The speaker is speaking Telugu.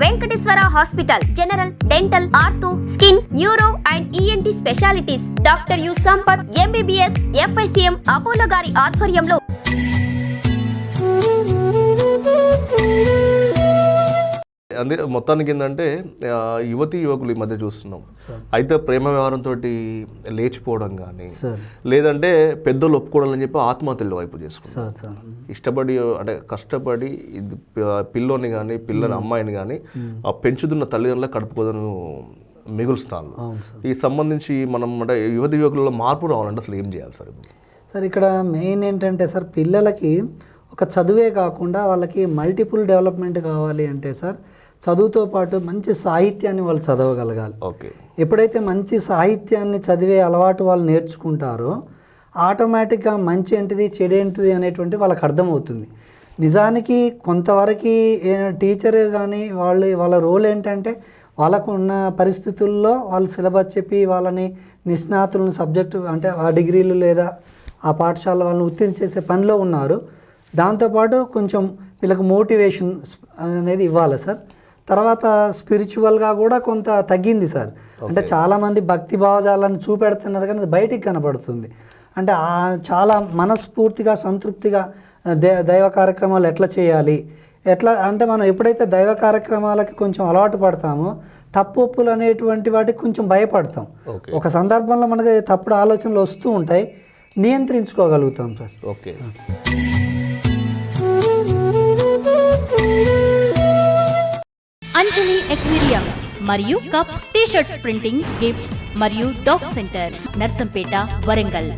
Venkateswara hospital, general, dental, ortho, skin, neuro and ENT specialities, doctor you Sampath MBBS FICM Apollo గారి ఆధ్వర్యంలో మొత్తానికి ఏంటంటే యువతి యువకులు ఈ మధ్య చూస్తున్నాం. అయితే ప్రేమ వ్యవహారంతో లేచిపోవడం కానీ, లేదంటే పెద్దలు ఒప్పుకోవడం చెప్పి ఆత్మహత్యల వైపు చేసుకుంటారు. ఇష్టపడి అంటే కష్టపడి పిల్లోని కానీ పిల్లని అమ్మాయిని కానీ పెంచుతున్న తల్లిదండ్రుల కడుపుకోదను మిగులుస్తాను. ఈ సంబంధించి మనం అంటే యువతి యువకులలో మార్పు రావాలంటే అసలు ఏం చేయాలి సార్? సార్ ఇక్కడ మెయిన్ ఏంటంటే సార్, పిల్లలకి ఒక చదువే కాకుండా వాళ్ళకి మల్టిపుల్ డెవలప్మెంట్ కావాలి అంటే సార్, చదువుతో పాటు మంచి సాహిత్యాన్ని వాళ్ళు చదవగలగాలి. ఓకే. ఎప్పుడైతే మంచి సాహిత్యాన్ని చదివే అలవాటు వాళ్ళు నేర్చుకుంటారో ఆటోమేటిక్గా మంచి ఏంటిది చెడు ఏంటిది అనేటువంటి వాళ్ళకి అర్థమవుతుంది. నిజానికి కొంతవరకు టీచర్ కానీ వాళ్ళ రోల్ ఏంటంటే వాళ్ళకు ఉన్న పరిస్థితుల్లో వాళ్ళు సిలబస్ చెప్పి వాళ్ళని నిష్ణాతులను సబ్జెక్టు అంటే ఆ డిగ్రీలు లేదా ఆ పాఠశాల వాళ్ళని ఉత్తీర్ణ చేసే పనిలో ఉన్నారు. దాంతోపాటు కొంచెం వీళ్ళకి మోటివేషన్ అనేది ఇవ్వాలి సార్. తర్వాత స్పిరిచువల్గా కూడా కొంత తగ్గింది సార్. అంటే చాలామంది భక్తి భావజాలను చూపెడుతున్నారు కానీ అది బయటికి కనబడుతుంది. అంటే చాలా మనస్ఫూర్తిగా సంతృప్తిగా దైవ కార్యక్రమాలు ఎట్లా చేయాలి, ఎట్లా అంటే మనం ఎప్పుడైతే దైవ కార్యక్రమాలకి కొంచెం అలవాటు పడతామో తప్పు ఒప్పులు అనేటువంటి వాటికి కొంచెం భయపడతాం. ఒక సందర్భంలో మనకి తప్పుడు ఆలోచనలు వస్తూ ఉంటాయి, నియంత్రించుకోగలుగుతాం సార్. ఓకే. అంజలి ఎక్వేరియంస్ మరియు కప్ టీ-షర్ట్స్ ప్రింటింగ్, గిఫ్ట్స్ మరియు డాగ్ సెంటర్, నర్సంపేట, వరంగల్.